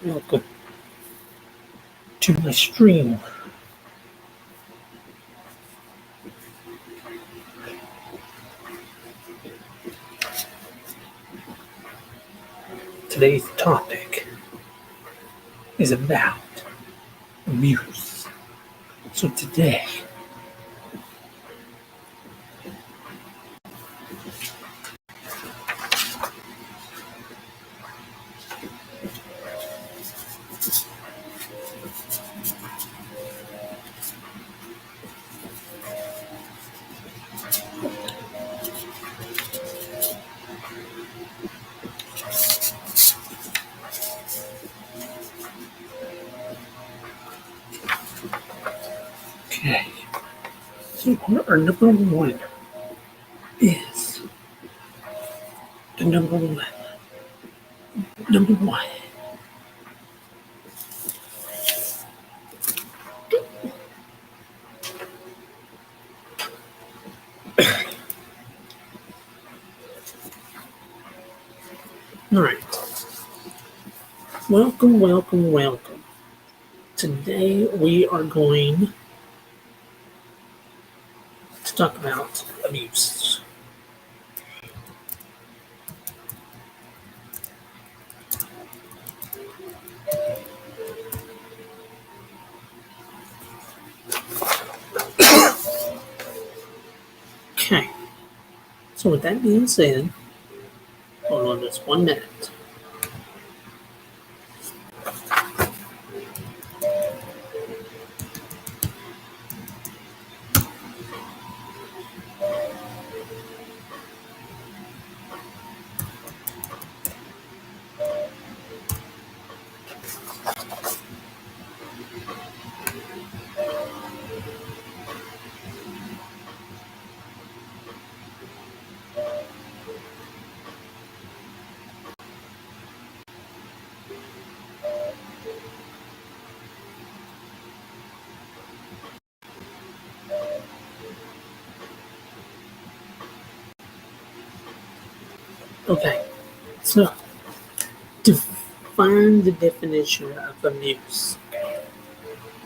Welcome to my stream. Today's topic is about abuse. So today, okay. So our number one is the number one. Number one. All right. Welcome, welcome, welcome. Today we are going to talk about abuse. Okay. So with that being said, hold on just 1 minute. Okay. So define the definition of abuse.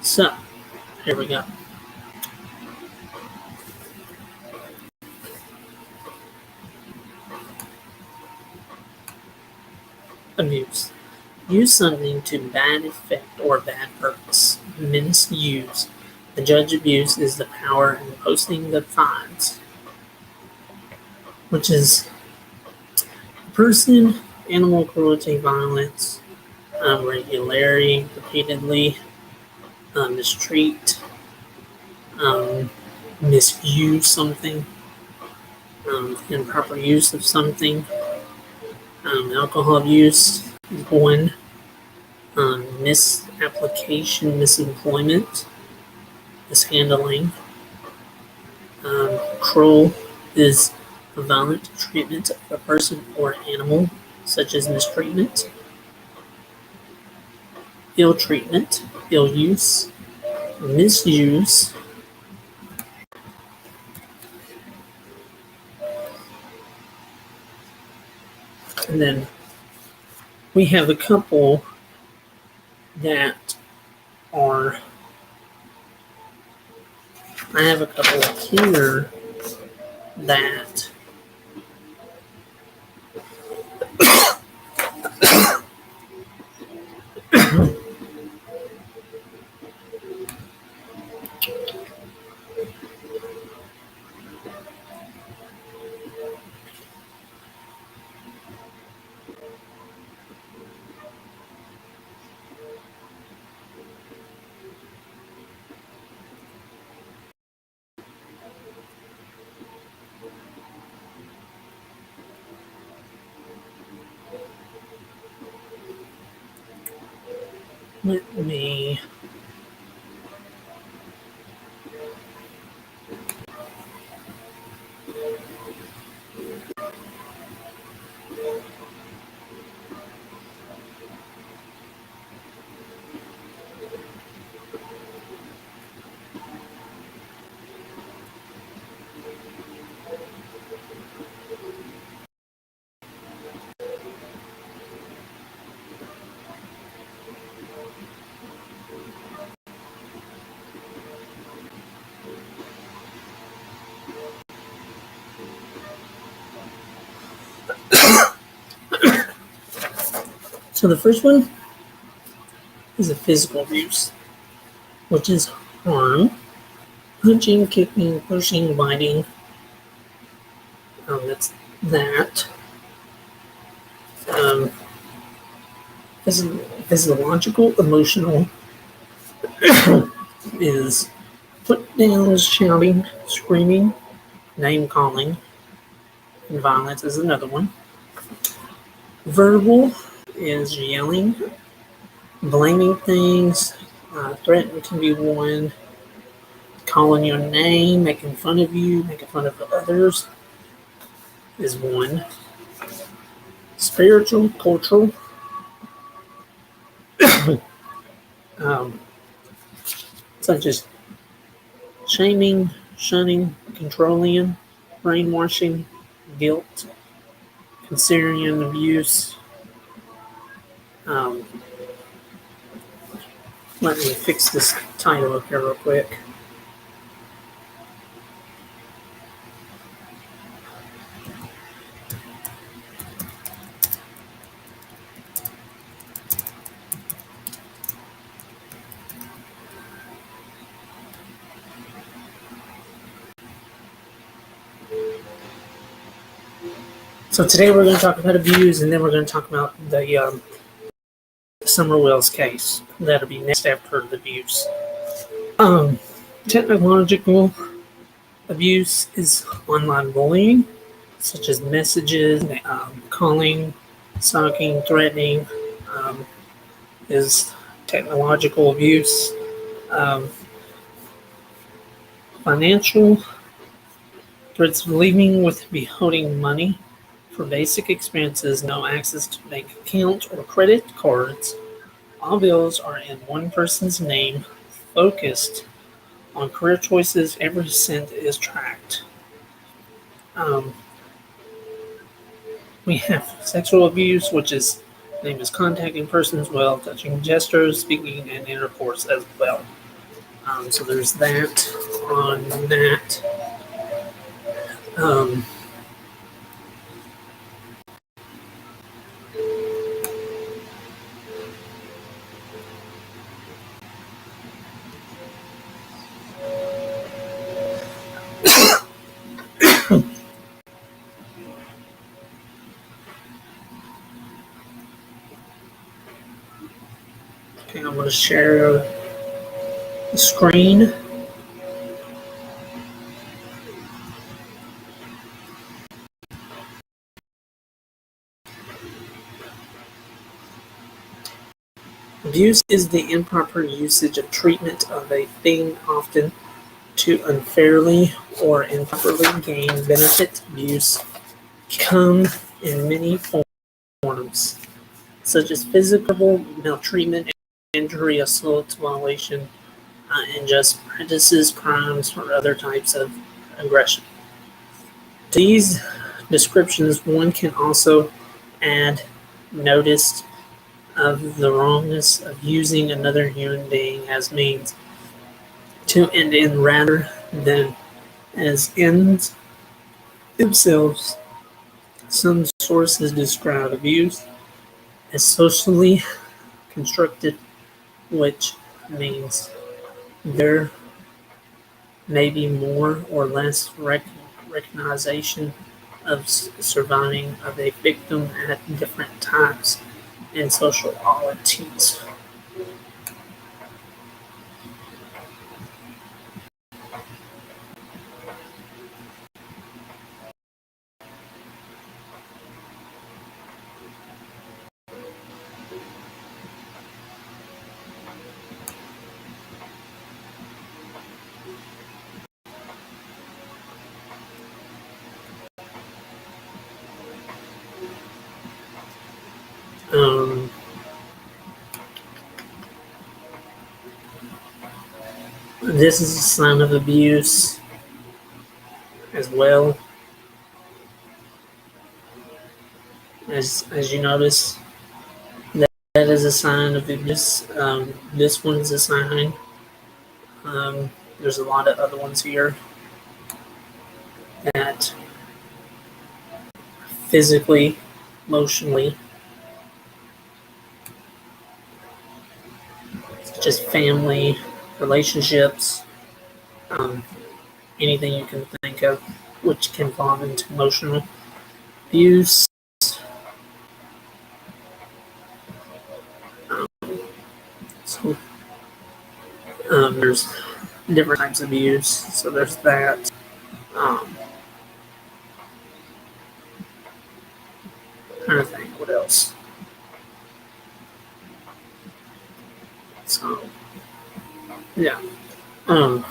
So here we go. Abuse. Use something to bad effect or bad purpose. Misuse. The judge abuse is the power in posting the fines, which is person, animal cruelty, violence, regularity, repeatedly, mistreat, misuse something, improper use of something, alcohol abuse is one, misapplication, misemployment, mishandling. Cruel is violent treatment of a person or animal, such as mistreatment. Ill treatment, ill use, misuse. And then we have a couple that are, I have a couple here that let me So the first one is a physical abuse, which is harm, punching, kicking, pushing, biting. That's that. Um, Physiological, emotional is put down, shouting, screaming, name calling, and violence is another one. Verbal is yelling, blaming things, threatening can be one, calling your name, making fun of you, making fun of others is one. Spiritual, cultural, um, such as shaming, shunning, controlling, brainwashing, guilt, considering abuse. Um, Let me fix this title up here real quick. So today we're going to talk about abuse, and then we're going to talk about the Summer Wells case. That'll be next after the abuse. Technological abuse is online bullying, such as messages, calling, stalking, threatening, is technological abuse. Um, Financial threats of leaving with withholding money for basic expenses, no access to bank account or credit cards. All bills are in one person's name, focused on career choices, every cent is tracked. Um, we have sexual abuse, which is name is contacting persons while touching gestures, speaking, and intercourse as well. So there's that on that. Um, okay, I'm going to share the screen. Abuse is the improper usage of treatment of a thing, often to unfairly or improperly gain benefit. Abuse can come in many forms, such as physical maltreatment, injury, assault, violation, unjust practices, crimes, or other types of aggression. To these descriptions, one can also add notice of the wrongness of using another human being as means to end in rather than as ends themselves. Some sources describe abuse as socially constructed, which means there may be more or less recognition of surviving of a victim at different times in socialities. Um, this is a sign of abuse as well. As you notice, that is a sign of abuse. This one's a sign. There's a lot of other ones here that physically, emotionally, such as family, relationships, um, anything you can think of, which can fall into emotional abuse. Um, so there's different types of abuse. So there's that. Um, Trying to think what else. So yeah. Um,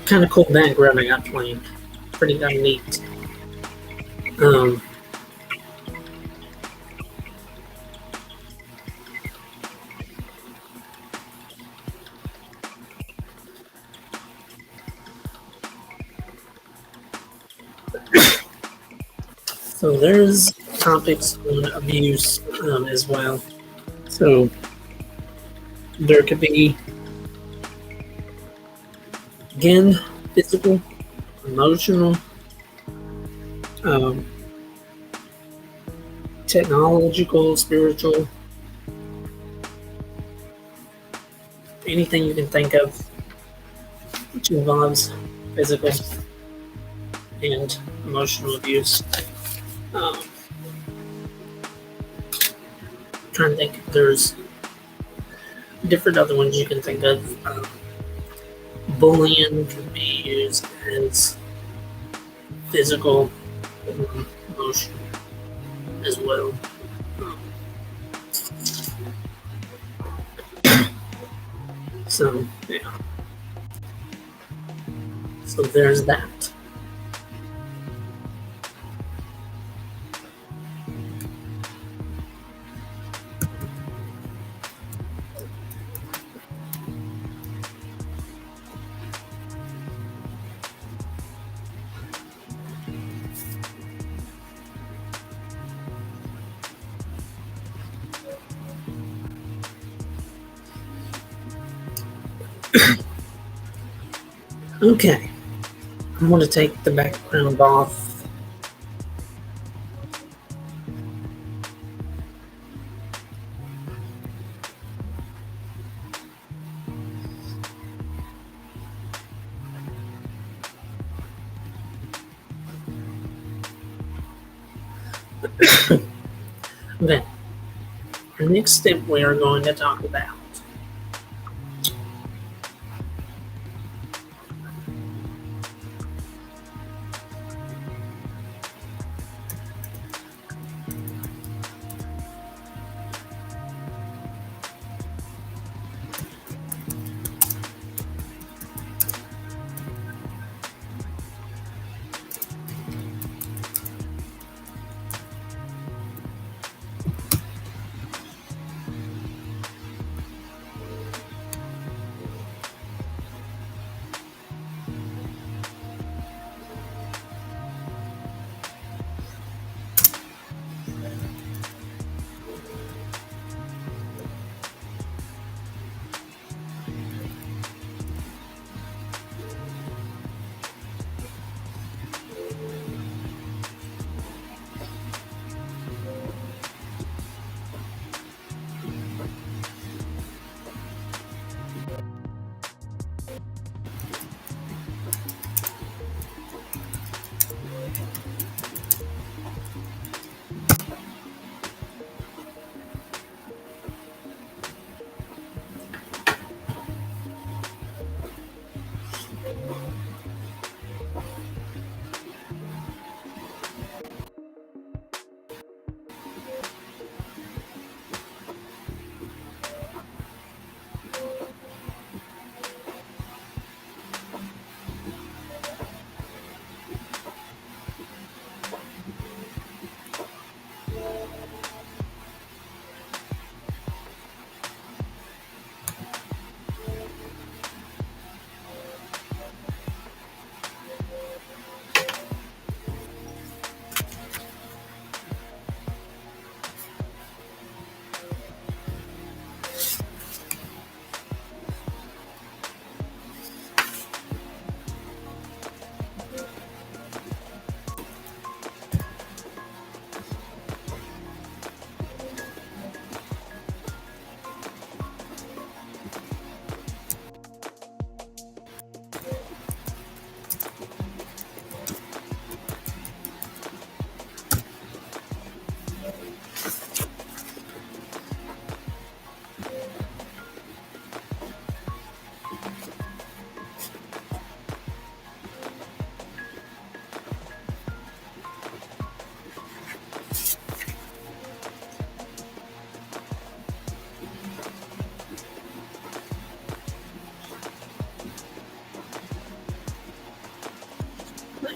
Kind of cool background I got playing. Pretty darn neat. Um, so there's topics on abuse as well. So there could be, again, physical, emotional, um, technological, spiritual, anything you can think of which involves physical and emotional abuse. Um, Trying to think if there's different other ones you can think of. Bullying can be used as physical, emotional as well. Um, so yeah, so there's that. Okay, I'm going to take the background off. Okay, our next step we are going to talk about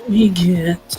we get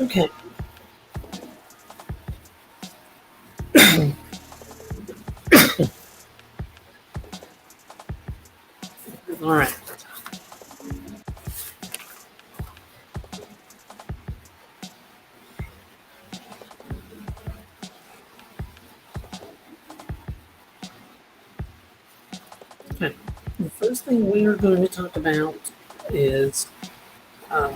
okay. All right. Okay. The first thing we are going to talk about is, um,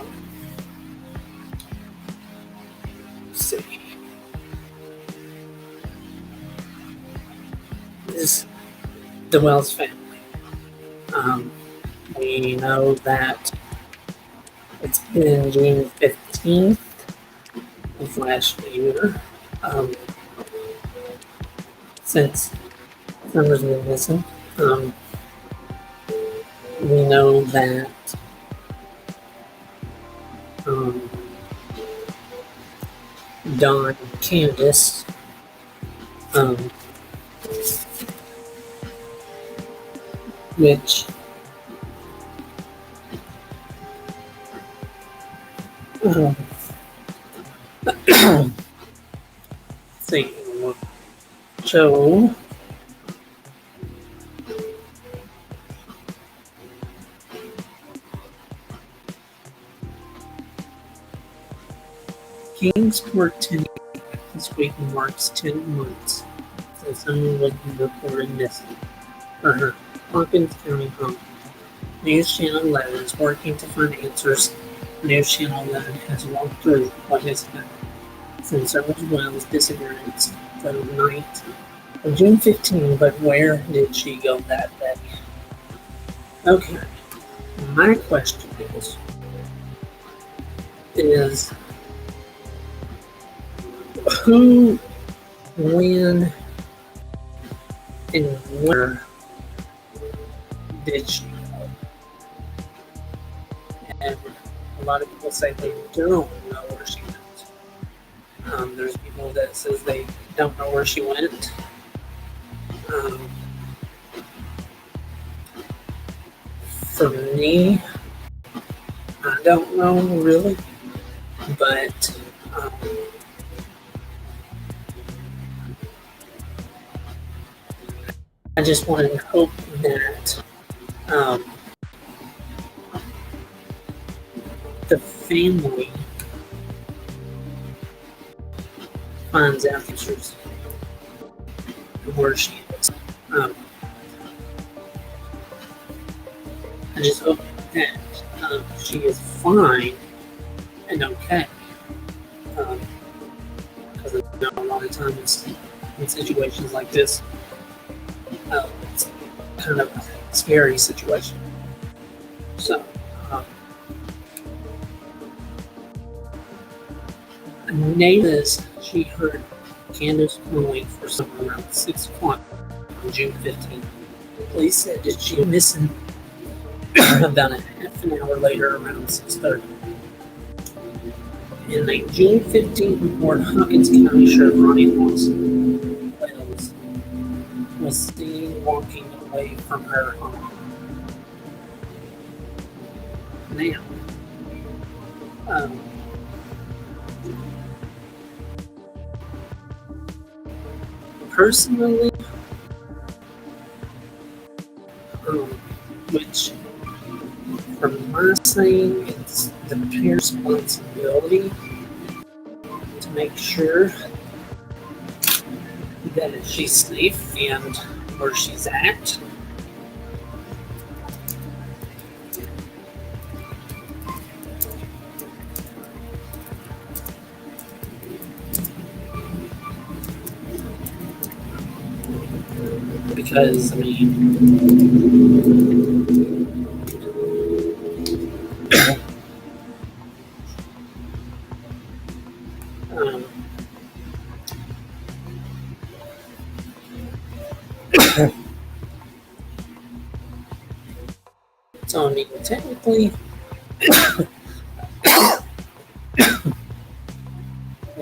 let's see, is the Wells family. Um, we know that it's been June 15th of last year um, since Summer's been missing. Um, we know that um, Don and Candace um, which um, let's see, so Kingsport 10 this week marks 10 months since someone was reported missing for her Hawkins County home. News Channel 11 is working to find answers. News Channel 11 has walked through what has happened since Sergeant Wells' disappearance the night of June 15, but where did she go that day? Okay, my question is who, when, and where did she go? And a lot of people say they don't know where she went. There's people that says they don't know where she went. For me, I don't know really, but I just want to hope that the family finds out the truth of where she is. I just hope that she is fine and okay. Because I know a lot of times in situations like this, it's kind of a scary situation. So, Neighbors, she heard Candace calling for someone around 6 o'clock on June 15th. Police said that she was missing about a half an hour later around 6:30. In a June 15th report, Hawkins County Sheriff Ronnie Lawson Wells was seen walking away from her home. Now, personally, which from my saying, it's the parents' responsibility to make sure that she's safe and where she's at. Because, I mean, so, I mean, technically,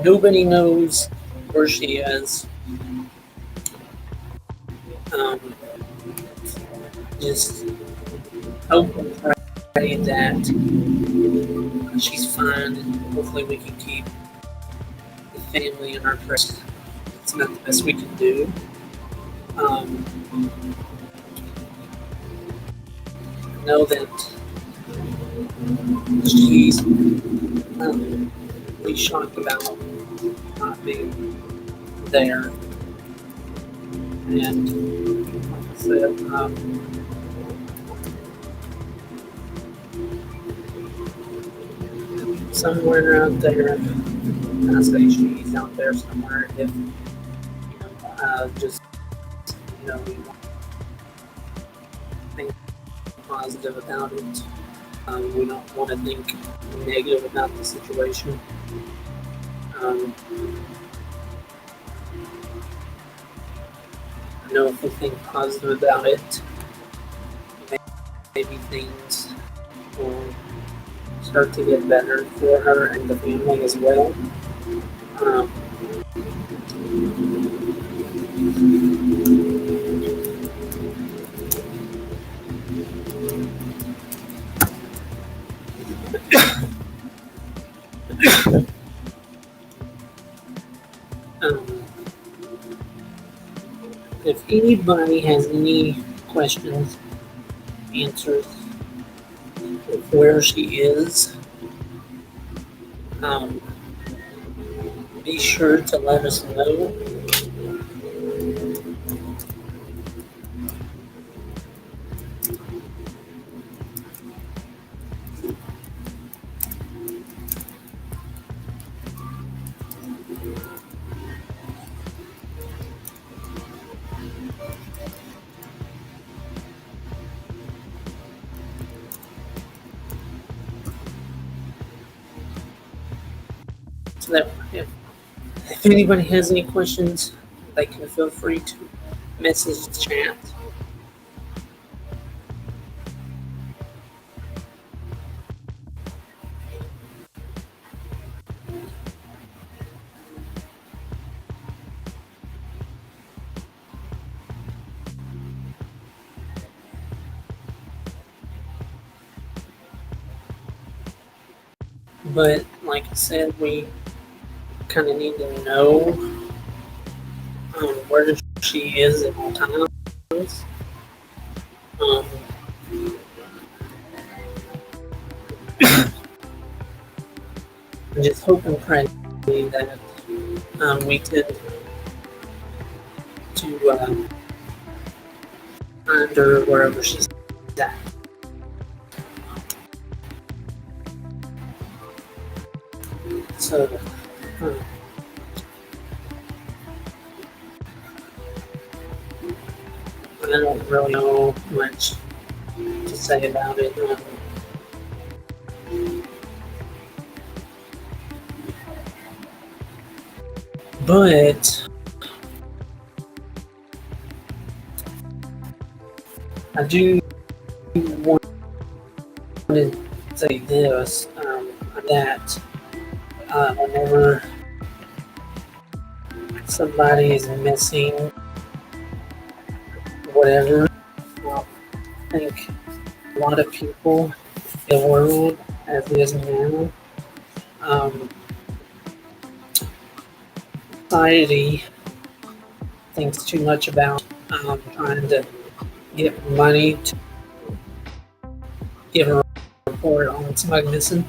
nobody knows where she is. Just hope and pray that she's fine, and hopefully we can keep the family in our prayers. It's not the best we can do. I know that she's really shocked about not being there, and like I said, somewhere out there, I say she's out there somewhere. If just we want to think positive about it. We don't want to think negative about the situation. I know if we think positive about it, maybe things will start to get better for her and the family as well. If anybody has any questions, answers of where she is, be sure to let us know. So that if anybody has any questions, they can feel free to message the chat. But like I said, we kind of need to know where she is at all times. I just hope and pray that we could to find her wherever she's at. So, I don't really know much to say about it. But I do want to say this, that whenever somebody is missing, whatever, I think a lot of people in the world as it is now, um, society thinks too much about trying to get money to give a report on somebody missing.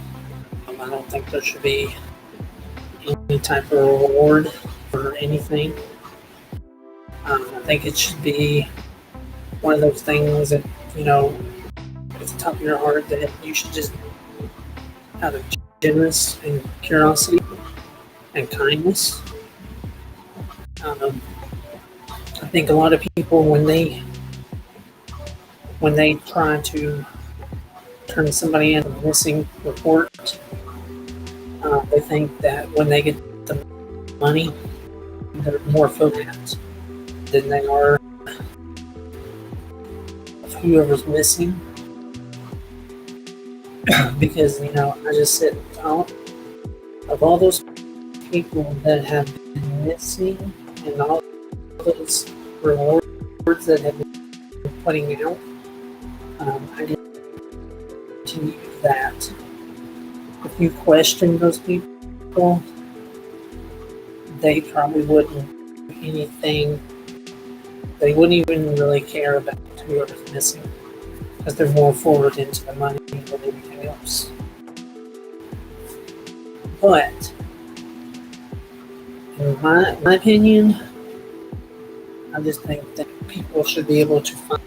I don't think there should be any type of reward for anything. I think it should be one of those things that, you know, at the top of your heart, that you should just, out of generous and curiosity and kindness. I think a lot of people, when they try to turn somebody in a missing report, they think that when they get the money, they're more focused than they are of whoever's missing. Because, you know, I just sit and thought of all those people that have been missing and all those rewards that have been putting out. I guarantee you that if you question those people, they probably wouldn't do anything. They wouldn't even really care about whoever's missing, because they're more forward into the money than anything else. But in my opinion, I just think that people should be able to find.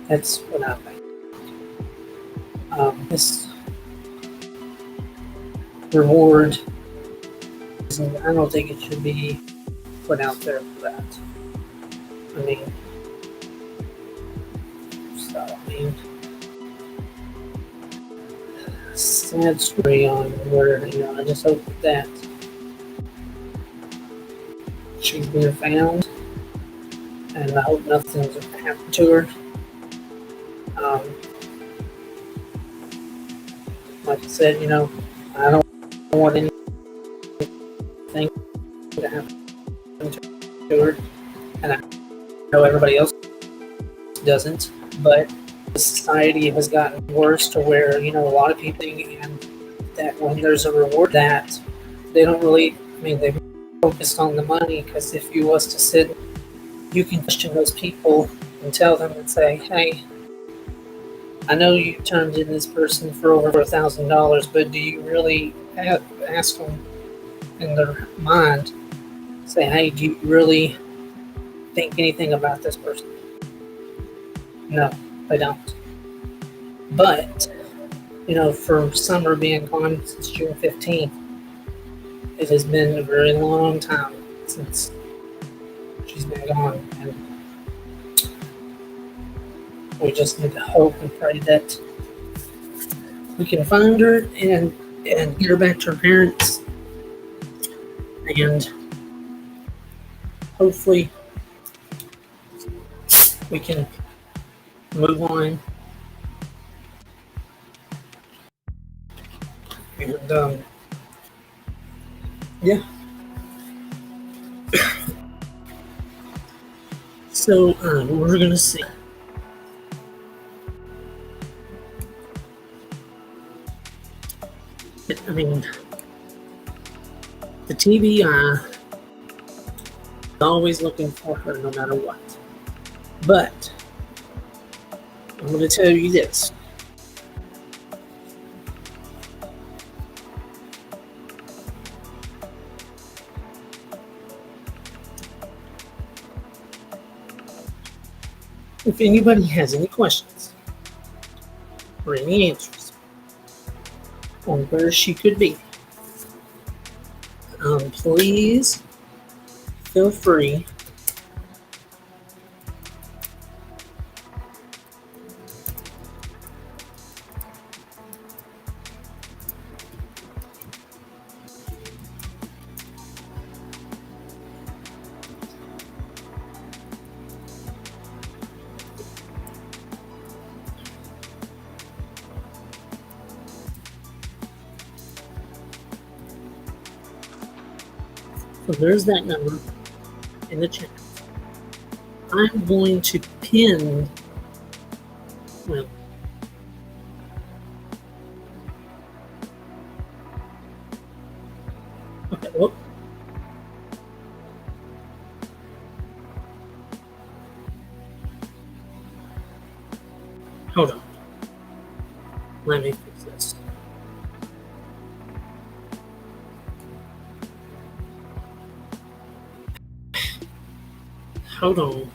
That's what I think. This reward, I don't think it should be put out there for that. I mean, sad story on where, you know, I just hope that she's been found, and I hope nothing's happened to her. Like I said, you know, I don't want anything to happen to her, and I know everybody else doesn't, but the society has gotten worse to where, you know, a lot of people, and that when there's a reward, that they don't really, I mean, they focused on the money, because if you was to sit, you can question those people and tell them and say, hey, I know you turned in this person for over $1,000, but do you really ask them in their mind, say, hey, do you really think anything about this person? No, they don't. But, you know, for Summer being gone since June 15th, it has been a very long time since she's been gone, and we just need to hope and pray that we can find her and get her back to her parents, and hopefully we can move on. And yeah. So we're gonna see. I mean, the TBI is always looking for her no matter what. But I'm going to tell you this. If anybody has any questions or any answers on where she could be, please feel free So there's that number in the chat. I'm going to pin, well, okay, whoop. Hold on. Let me fix this. Hold on.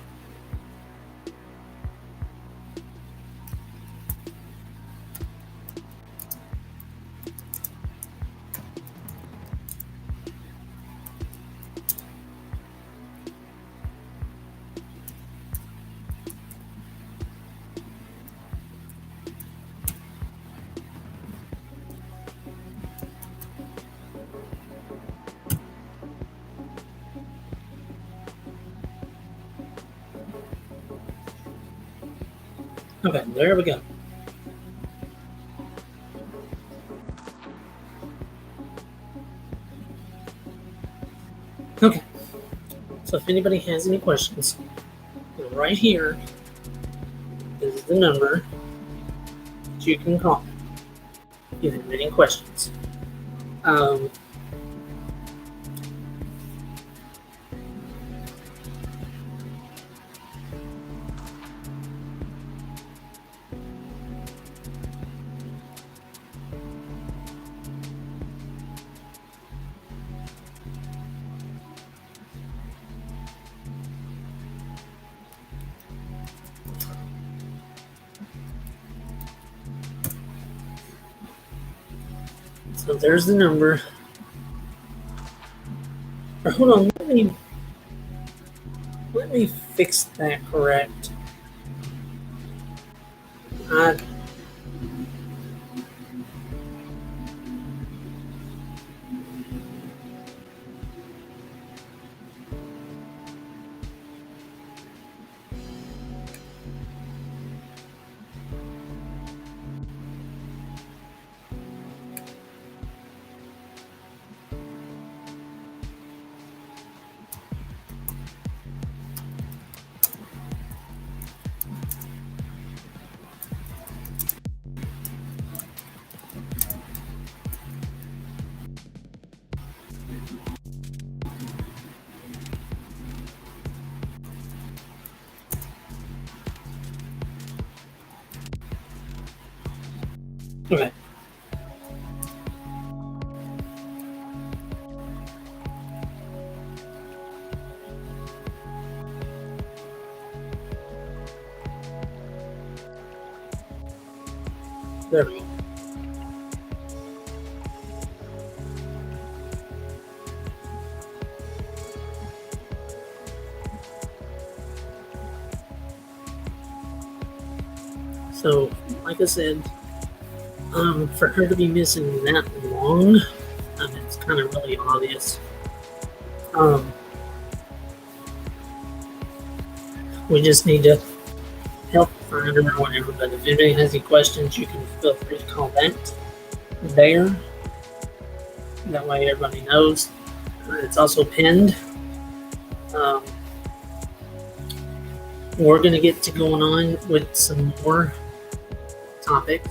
Okay, there we go. Okay, so if anybody has any questions, right here is the number that you can call if you have any questions. So there's the number. Or hold on, let me fix that correct. Okay. There we go. So, like I said, for her to be missing that long, it's kind of really obvious. We just need to help find her or whatever. But if anybody has any questions, you can feel free to call that there. That way everybody knows. It's also pinned. We're going to get to going on with some more topics.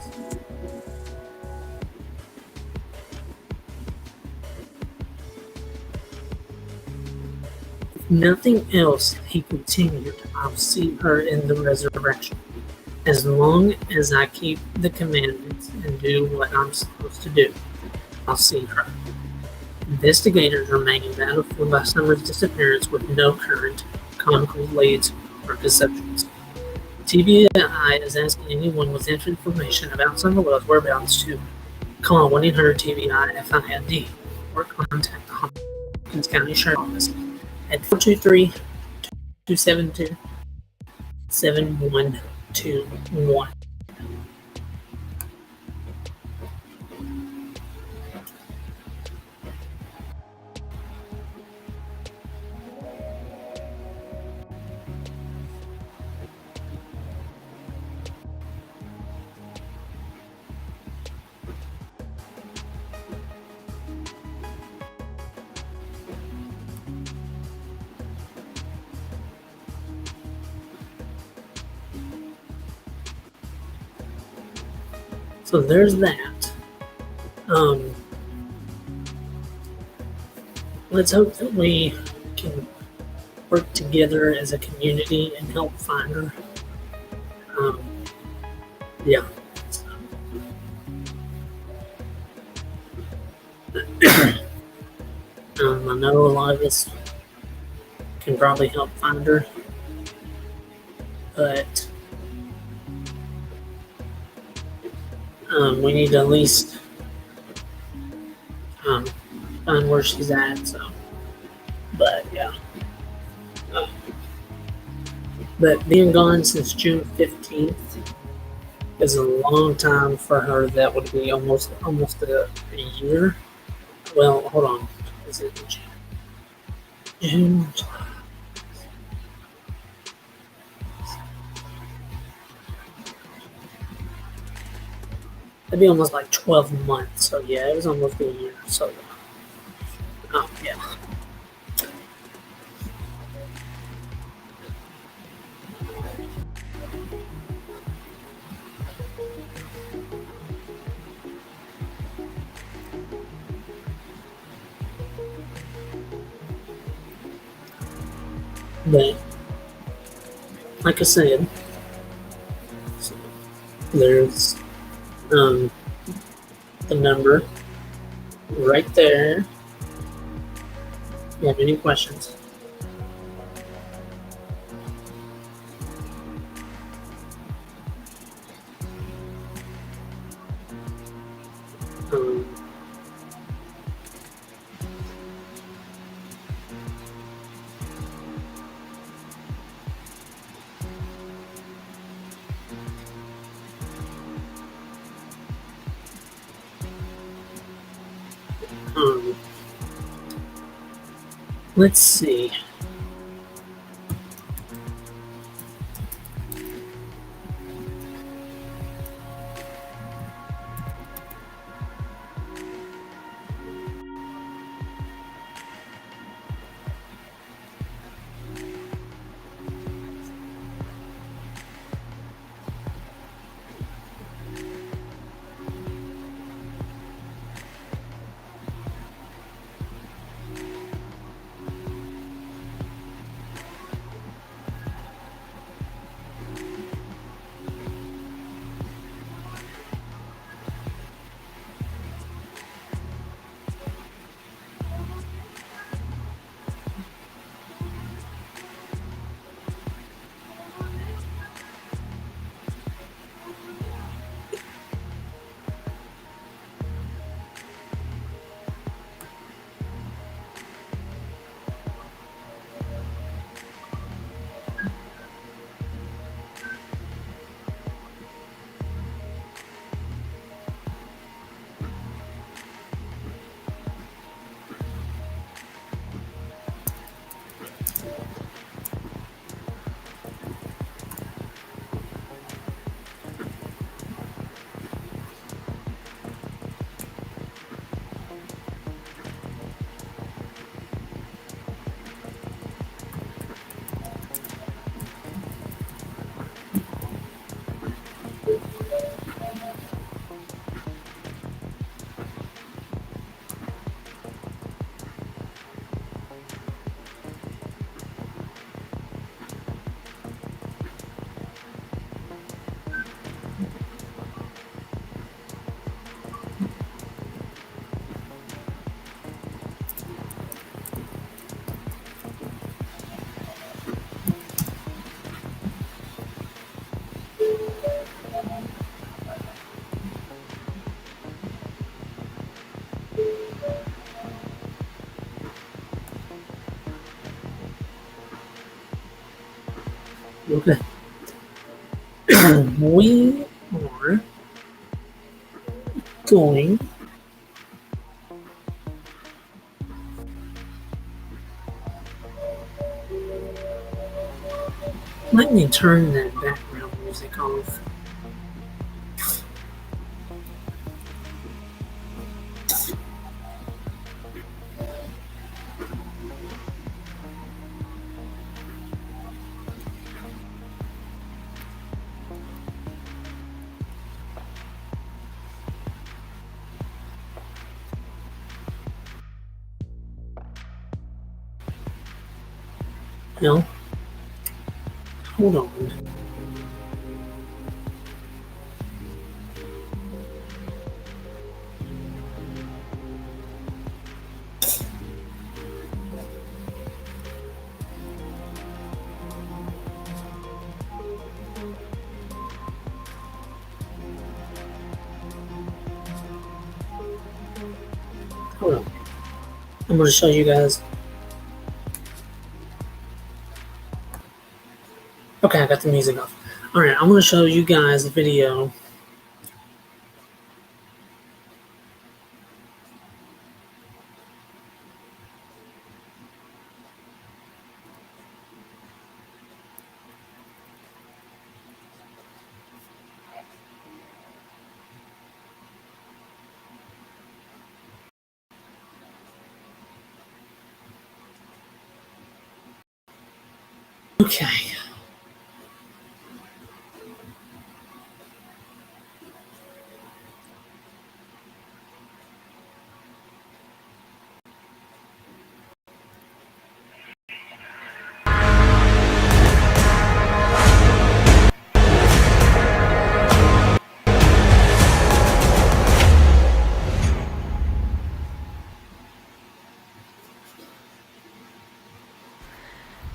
If nothing else, he continued, I'll see her in the resurrection. As long as I keep the commandments and do what I'm supposed to do, I'll see her. Investigators remain baffled by Summer's disappearance with no current concrete leads or deceptions. TBI is asking anyone with information about Summer Wells' whereabouts to call 1-800-TBI-FIND or contact the Hopkins County Sheriff's Office at 423-272-7121. So there's that. Um, let's hope that we can work together as a community and help find her. Um, yeah. So, I know a lot of us can probably help find her, but we need to at least um, find where she's at. So, but yeah. Uh, but being gone since June 15th is a long time for her. That would be almost a year. Well, hold on. Is it June? That'd be almost like 12 months. So yeah, it was almost a year. So yeah. But like I said, there's the number right there. If you have any questions? Um, um, let's see. Okay. We are going. Let me turn that background music off. Well, hold on. Hold on. I'm going to show you guys. Okay, I got the music off. Alright, I'm going to show you guys a video. Okay.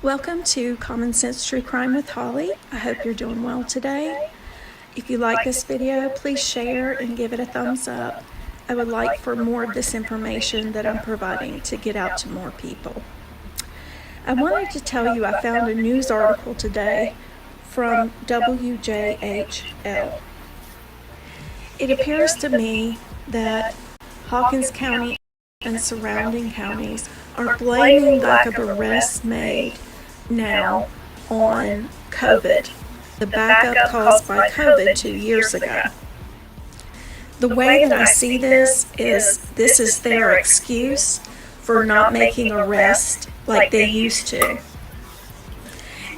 Welcome to Common Sense True Crime with Holly. I hope you're doing well today. If you like this video, please share and give it a thumbs up. I would like for more of this information that I'm providing to get out to more people. I wanted to tell you I found a news article today from WJHL. It appears to me that Hawkins County and surrounding counties are blaming lack of arrests made now on COVID, the backup caused by COVID 2 years ago. The way that I see this is their excuse for not making arrests like they used to.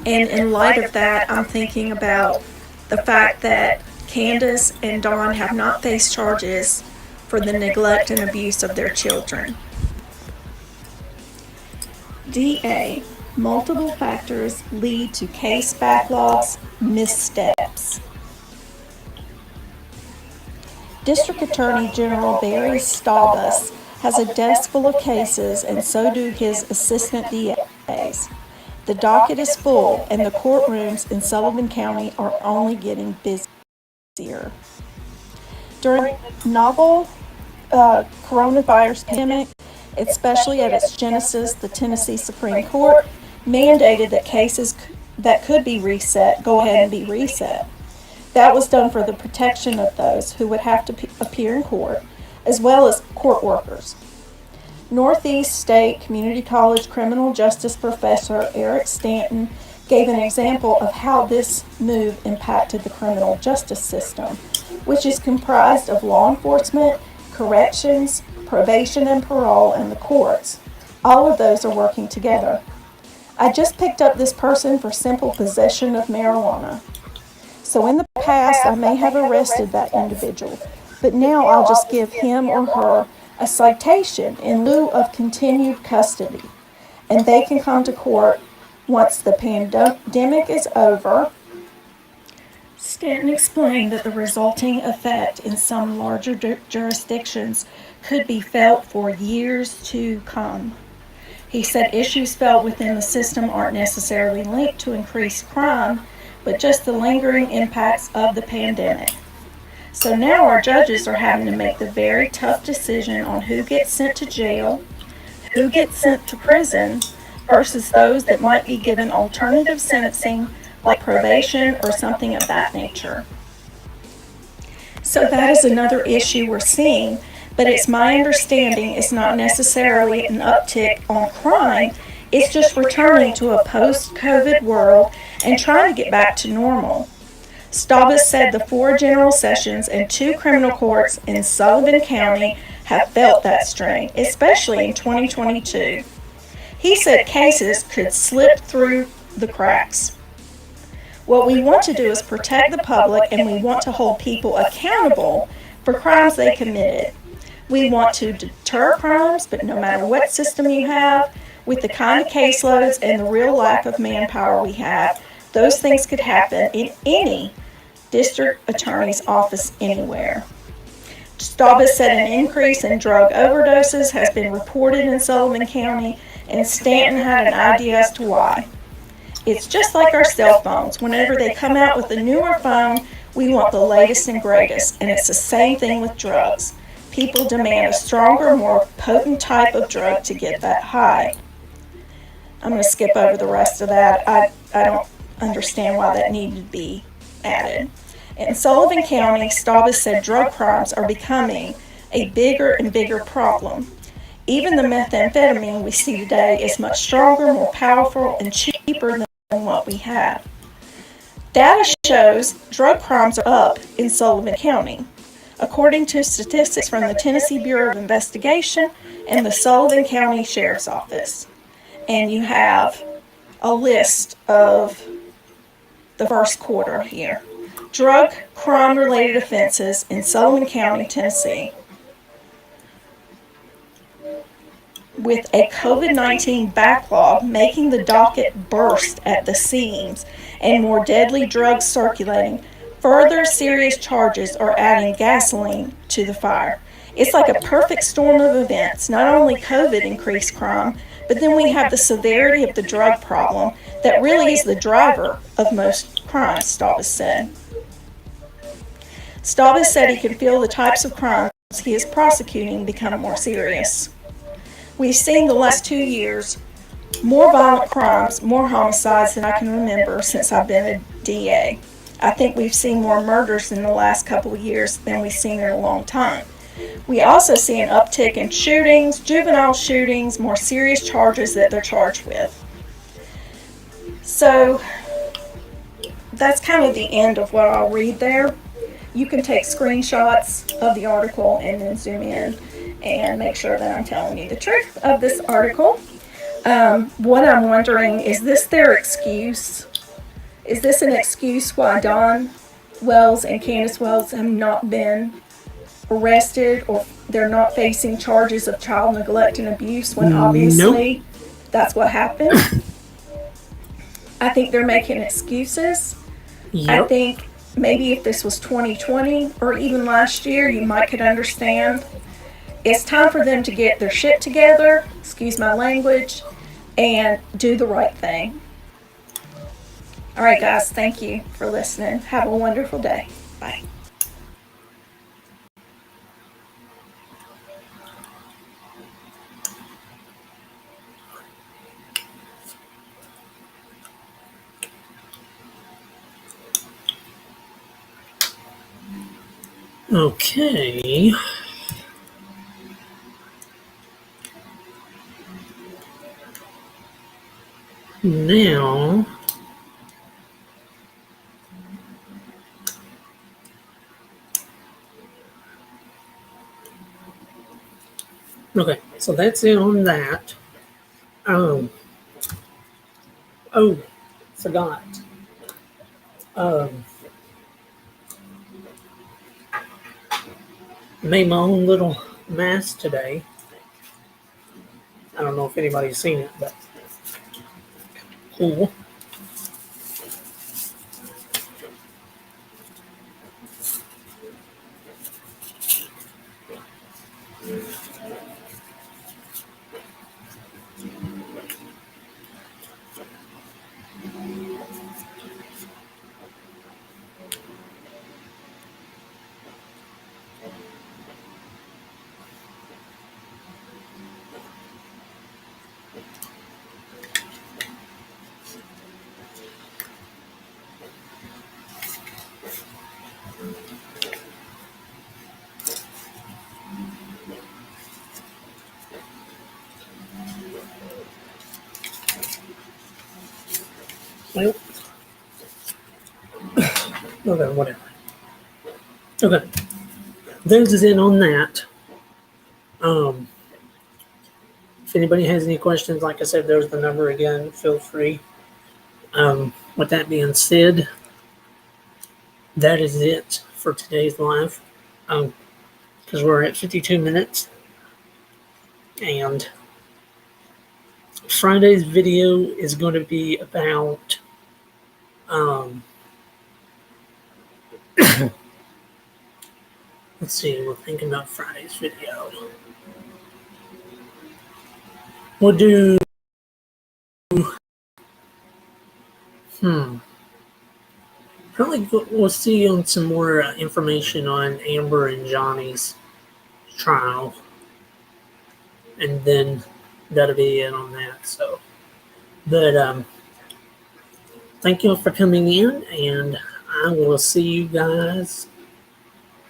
And in light of that, I'm thinking about the fact that Candace and Dawn have not faced charges for the neglect and abuse of their children. DA, multiple factors lead to case backlogs, missteps. District Attorney General Barry Staubus has a desk full of cases, and so do his assistant DAs. The docket is full, and the courtrooms in Sullivan County are only getting busier. During novel coronavirus pandemic, especially at its genesis, the Tennessee Supreme Court mandated that cases that could be reset go ahead and be reset. That was done for the protection of those who would have to appear in court, as well as court workers. Northeast State Community College criminal justice professor Eric Stanton gave an example of how this move impacted the criminal justice system, which is comprised of law enforcement, corrections, probation and parole, and the courts. All of those are working together. I just picked up this person for simple possession of marijuana. So in the past, I may have arrested that individual, but now I'll just give him or her a citation in lieu of continued custody, and they can come to court once the pandemic is over. Stanton explained that the resulting effect in some larger jurisdictions could be felt for years to come. He said issues felt within the system aren't necessarily linked to increased crime, but just the lingering impacts of the pandemic. So now our judges are having to make the very tough decision on who gets sent to jail, who gets sent to prison, versus those that might be given alternative sentencing like probation or something of that nature. So that is another issue we're seeing, but it's my understanding it's not necessarily an uptick on crime, it's just returning to a post-COVID world and trying to get back to normal. Staubus said the 4 general sessions and 2 criminal courts in Sullivan County have felt that strain, especially in 2022. He said cases could slip through the cracks. What we want to do is protect the public, and we want to hold people accountable for crimes they committed. We want to deter crimes, but no matter what system you have, With the kind of caseloads and the real lack of manpower we have, those things could happen in any district attorney's office anywhere. Staubus said an increase in drug overdoses has been reported in Sullivan County, and Stanton had an idea as to why. It's just like our cell phones. Whenever they come out with a newer phone, we want the latest and greatest, and it's the same thing with drugs. People demand a stronger, more potent type of drug to get that high. I'm going to skip over the rest of that. I don't understand why that needed to be added. In Sullivan County, Staubus said drug crimes are becoming a bigger and bigger problem. Even the methamphetamine we see today is much stronger, more powerful, and cheaper than what we have. Data shows drug crimes are up in Sullivan County. According to statistics from the Tennessee Bureau of Investigation and the Sullivan County Sheriff's Office. And you have a list of the first quarter here. Drug crime-related offenses in Sullivan County, Tennessee. With a COVID-19 backlog making the docket burst at the seams and more deadly drugs circulating, further serious charges are adding gasoline to the fire. It's like a perfect storm of events. Not only COVID increased crime, but then we have the severity of the drug problem that really is the driver of most crimes, Staubus said. Staubus said he can feel the types of crimes he is prosecuting become more serious. We've seen the last 2 years more violent crimes, more homicides than I can remember since I've been a DA. I think we've seen more murders in the last couple of years than we've seen in a long time. We also see an uptick in shootings, juvenile shootings, more serious charges that they're charged with. So that's kind of the end of what I'll read there. You can take screenshots of the article and then zoom in and make sure that I'm telling you the truth of this article. What I'm wondering, is this their excuse? Is this an excuse why Don Wells and Candace Wells have not been arrested, or they're not facing charges of child neglect and abuse when obviously that's what happened? I think they're making excuses. I think maybe if this was 2020 or even last year, you might could understand. It's time for them to get their shit together, excuse my language, and do the right thing. All right, guys, thank you for listening. Have a wonderful day. Bye. Okay. Now, okay, so that's it on that. Oh, forgot. Made my own little mask today. I don't know if anybody's seen it, but cool. Well, okay, whatever. Okay, those is in on that. If anybody has any questions, like I said, there's the number again. Feel free. With that being said, that is it for today's live. Because we're at 52 minutes, and Friday's video is going to be about let's see, we're thinking about Friday's video. We'll do probably we'll see on some more information on Amber and Johnny's trial, and then that'll be it on that. So, but thank you for coming in, and I will see you guys